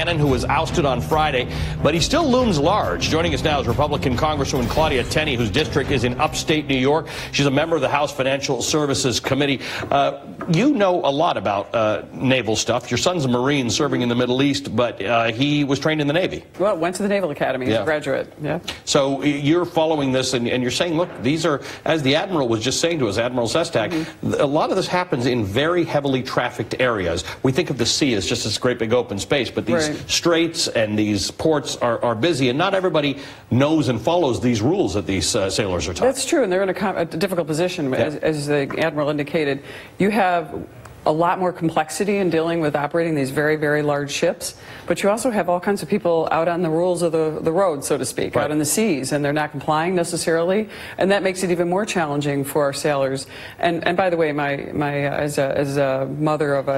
Cannon, who was ousted on Friday, but he still looms large. Joining us now is Republican Congresswoman Claudia Tenney, whose district is in upstate New York. She's a member of the House Financial Services Committee. You know a lot about naval stuff. Your son's a Marine serving in the Middle East, but he was trained in the Navy. Well, went to the Naval Academy. He's a graduate. Yeah. So you're following this, and you're saying, look, these are, as the Admiral was just saying to us, Admiral Sestak, a lot of this happens in very heavily trafficked areas. We think of the sea as just this great big open space, but these straits and these ports are busy, and not everybody knows and follows these rules that these sailors are taught. That's true, and they're in a difficult position. As the Admiral indicated, you have a lot more complexity in dealing with operating these very, very large ships, but you also have all kinds of people out on the rules of the road, so to speak, out in the seas, and they're not complying necessarily, and that makes it even more challenging for our sailors. And by the way, as a mother of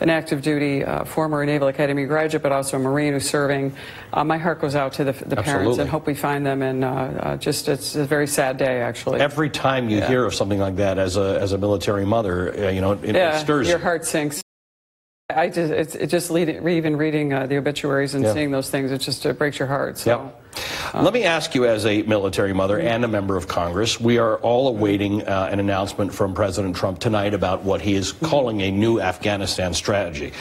an active duty former Naval Academy graduate, but also a Marine who's serving, my heart goes out to the parents, and hope we find them. And it's a very sad day, actually. Every time you hear of something like that as a military mother, you know, it stirs your heart sinks. Even reading the obituaries and seeing those things, it breaks your heart. So. Let me ask you, as a military mother and a member of Congress, we are all awaiting an announcement from President Trump tonight about what he is calling a new Afghanistan strategy.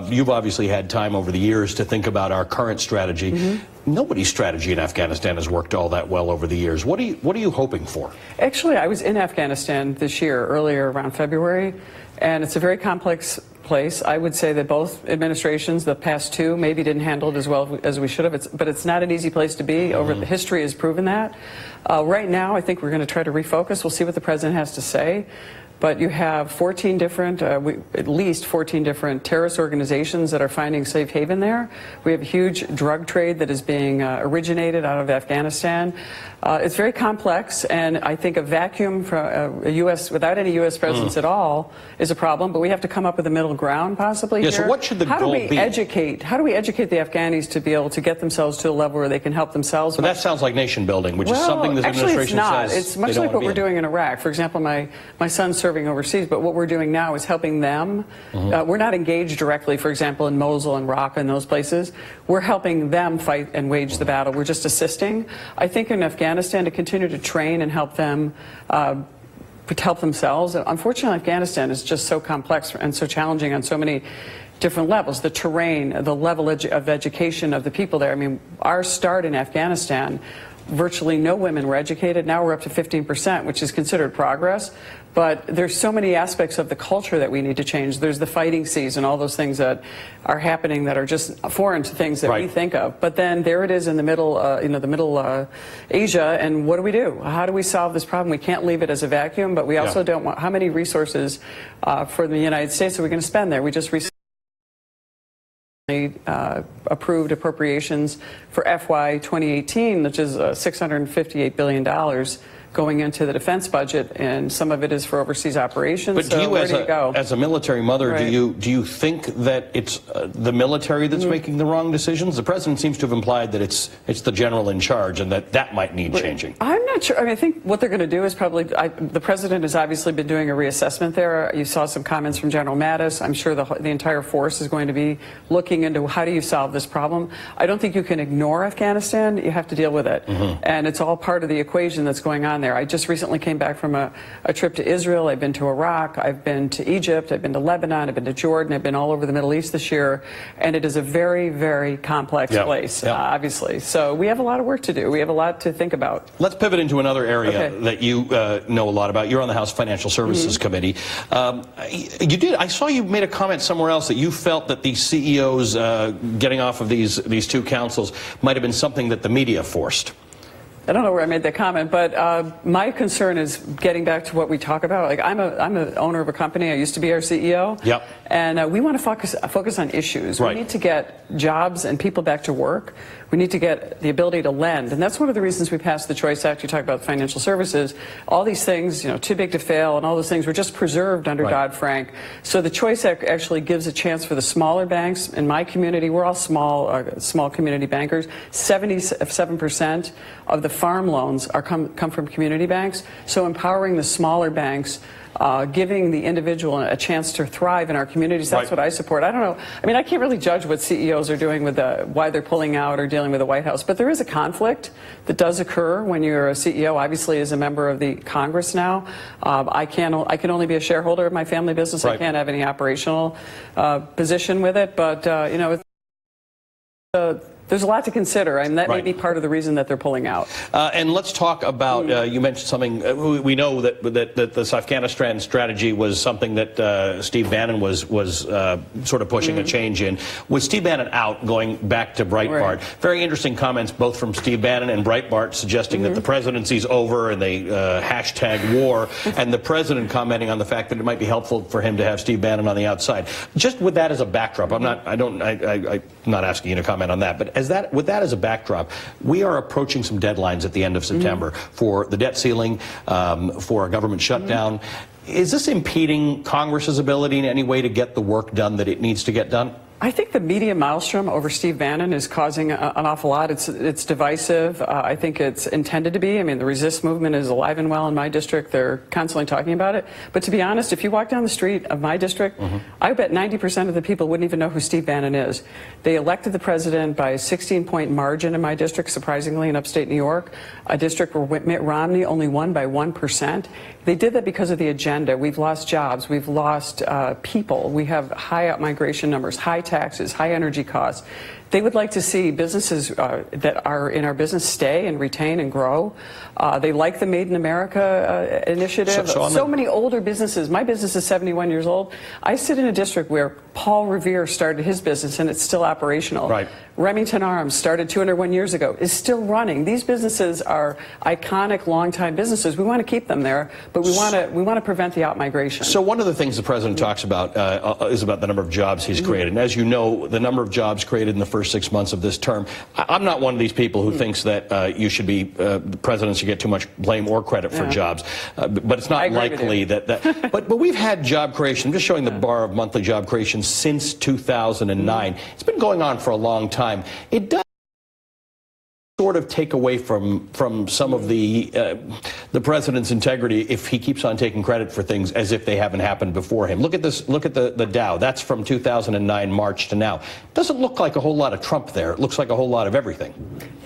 You've obviously had time over the years to think about our current strategy. Nobody's strategy in Afghanistan has worked all that well over the years. What are you hoping for? Actually, I was in Afghanistan this year, earlier around February, and it's a very complex place. I would say that both administrations, the past two, maybe didn't handle it as well as we should have. But it's not an easy place to be. The history has proven that. Right now, I think we're going to try to refocus. We'll see what the president has to say. But you have 14 different, at least 14 different terrorist organizations that are finding safe haven there. We have a huge drug trade that is being originated out of Afghanistan. It's very complex, and I think a vacuum from without any U.S. presence at all is a problem. But we have to come up with a middle ground, possibly. So what should the goal be? How do we educate the Afghanis to be able to get themselves to a level where they can help themselves? But that sounds like nation building, which is something this administration says it's much like what we're doing in Iraq. For example, my son's serving overseas, but what we're doing now is helping them. We're not engaged directly, for example, in Mosul and Raqqa and those places. We're helping them fight and wage the battle. We're just assisting. I think in Afghanistan, to continue to train and help them help themselves. Unfortunately, Afghanistan is just so complex and so challenging on so many different levels. The terrain, the level of education of the people there. I mean, our start in Afghanistan, virtually no women were educated. Now we're up to 15%, which is considered progress. But there's so many aspects of the culture that we need to change. There's the fighting season, all those things that are happening that are just foreign to things that we think of. But then there it is in the middle, Asia, and what do? How do we solve this problem? We can't leave it as a vacuum, but we also don't want, how many resources for the United States are we going to spend there? We just recently approved appropriations for FY 2018, which is $658 billion going into the defense budget, and some of it is for overseas operations. But as a military mother, do you think that it's the military that's making the wrong decisions? The president seems to have implied that it's the general in charge, and that might need changing. I'm not sure. I mean, I think what they're going to do is probably, the president has obviously been doing a reassessment there. You saw some comments from General Mattis. I'm sure the entire force is going to be looking into how do you solve this problem. I don't think you can ignore Afghanistan. You have to deal with it. And it's all part of the equation that's going on there. I just recently came back from a trip to Israel. I've been to Iraq. I've been to Egypt. I've been to Lebanon. I've been to Jordan. I've been all over the Middle East this year. And it is a very, very complex place, obviously. So we have a lot of work to do. We have a lot to think about. Let's pivot into another area that you know a lot about. You're on the House Financial Services Committee. I saw you made a comment somewhere else that you felt that these CEOs getting off of these two councils might have been something that the media forced. I don't know where I made that comment, but my concern is getting back to what we talk about. Like I'm an owner of a company. I used to be our CEO. And we want to focus on issues. We need to get jobs and people back to work. We need to get the ability to lend, and that's one of the reasons we passed the Choice Act. You talk about financial services. All these things, too big to fail, and all those things were just preserved under Dodd-Frank. So the Choice Act actually gives a chance for the smaller banks. In my community, we're all small community bankers. 77% of the farm loans come from community banks. So empowering the smaller banks, giving the individual a chance to thrive in our communities. That's what I support. I don't know. I mean, I can't really judge what CEOs are doing with why they're pulling out or dealing with the White House, but there is a conflict that does occur when you're a CEO. Obviously, as a member of the Congress now, I can only be a shareholder of my family business. I can't have any operational position with it, but you know. There's a lot to consider, and that may be part of the reason that they're pulling out. And let's talk about, you mentioned something, we know that this Afghanistan strategy was something that Steve Bannon was sort of pushing a change in. With Steve Bannon out, going back to Breitbart, very interesting comments both from Steve Bannon and Breitbart suggesting that the presidency's over and they hashtag war, and the president commenting on the fact that it might be helpful for him to have Steve Bannon on the outside. Just with that as a backdrop, I'm not asking you to comment on that, but with that as a backdrop, we are approaching some deadlines at the end of September for the debt ceiling, for a government shutdown. Is this impeding Congress's ability in any way to get the work done that it needs to get done? I think the media maelstrom over Steve Bannon is causing an awful lot. It's divisive. I think it's intended to be. I mean, the resist movement is alive and well in my district. They're constantly talking about it. But to be honest, if you walk down the street of my district, I bet 90% of the people wouldn't even know who Steve Bannon is. They elected the president by a 16-point margin in my district, surprisingly, in upstate New York, a district where Mitt Romney only won by 1%. They did that because of the agenda. We've lost jobs. We've lost people. We have high out-migration numbers, high taxes, high energy costs. They would like to see businesses that are in our business stay and retain and grow. They like the Made in America initiative. So many older businesses. My business is 71 years old. I sit in a district where Paul Revere started his business and it's still operational. Remington Arms started 201 years ago, is still running. These businesses are iconic, long-time businesses. We want to keep them there, but we want to prevent the out-migration. So one of the things the president talks about is about the number of jobs he's created. And as you know, the number of jobs created in the first 6 months of this term, I'm not one of these people who thinks that you should be, the president should get too much blame or credit for jobs. But it's not likely but we've had job creation. I'm just showing the bar of monthly job creation since 2009. It's been going on for a long time. It does sort of take away from some of the president's integrity if he keeps on taking credit for things as if they haven't happened before him. Look at this. Look at the Dow. That's from 2009 March to now. Doesn't look like a whole lot of Trump there. It looks like a whole lot of everything.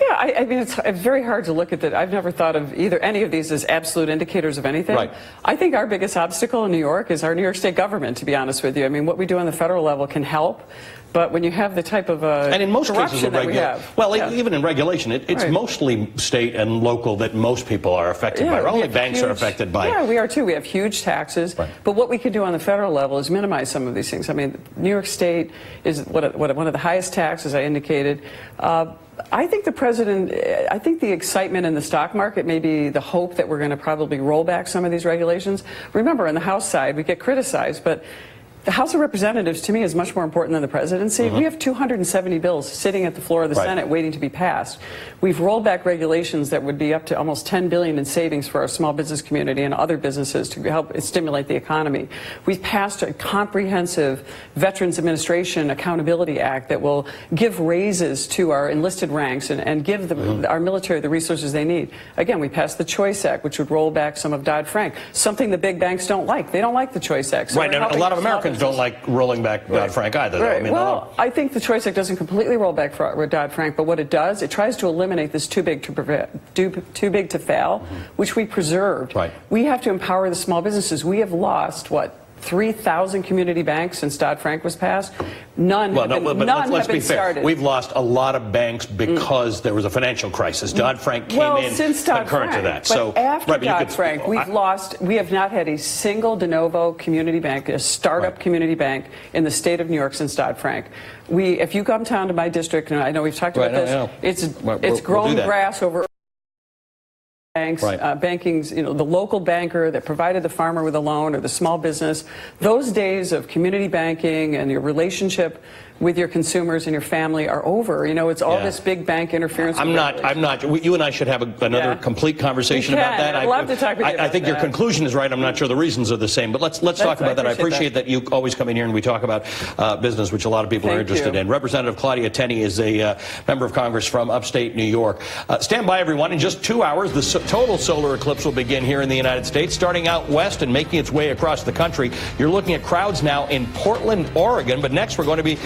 Yeah, I mean, it's very hard to look at that. I've never thought of any of these as absolute indicators of anything. I think our biggest obstacle in New York is our New York State government, to be honest with you. I mean, what we do on the federal level can help. But when you have the type of and in most cases of even in regulation, it's mostly state and local that most people are affected by. Only banks are affected by. Yeah, we are too. We have huge taxes. But what we can do on the federal level is minimize some of these things. I mean, New York State is one of the highest taxes, I indicated. I think the president, I think the excitement in the stock market may be the hope that we're going to probably roll back some of these regulations. Remember, on the House side, we get criticized, but the House of Representatives, to me, is much more important than the presidency. We have 270 bills sitting at the floor of the Senate waiting to be passed. We've rolled back regulations that would be up to almost $10 billion in savings for our small business community and other businesses to help stimulate the economy. We've passed a comprehensive Veterans Administration Accountability Act that will give raises to our enlisted ranks and give our military the resources they need. Again, we passed the Choice Act, which would roll back some of Dodd-Frank, something the big banks don't like. They don't like the Choice Act. So and a lot of Americans don't like rolling back Dodd-Frank either. I mean, I think the Choice Act doesn't completely roll back Dodd-Frank, but what it does, it tries to eliminate this too big to fail, which we preserved. We have to empower the small businesses. We have lost, 3,000 community banks since Dodd-Frank was passed. None have been started. We've lost a lot of banks because there was a financial crisis. Dodd-Frank came in since concurrent to that. But after Dodd-Frank, we have not had a single de novo community bank, a startup community bank in the state of New York since Dodd-Frank. If you come down to my district, and I know we've talked about this, it's grown grass over banks, banking's, the local banker that provided the farmer with a loan or the small business. Those days of community banking and your relationship with your consumers and your family are over. You know, it's all Yeah. this big bank interference. I'm not. You and I should have another complete conversation We about can. that. I'd love to talk with you about I think your that. conclusion is right. I'm not sure the reasons are the same, but let's talk about that. I appreciate that you always come in here and we talk about business, which a lot of people are interested in. Representative Claudia Tenney is a member of Congress from upstate New York. Stand by, everyone. In just 2 hours, the total solar eclipse will begin here in the United States, starting out west and making its way across the country. You're looking at crowds now in Portland, Oregon, but next we're going to be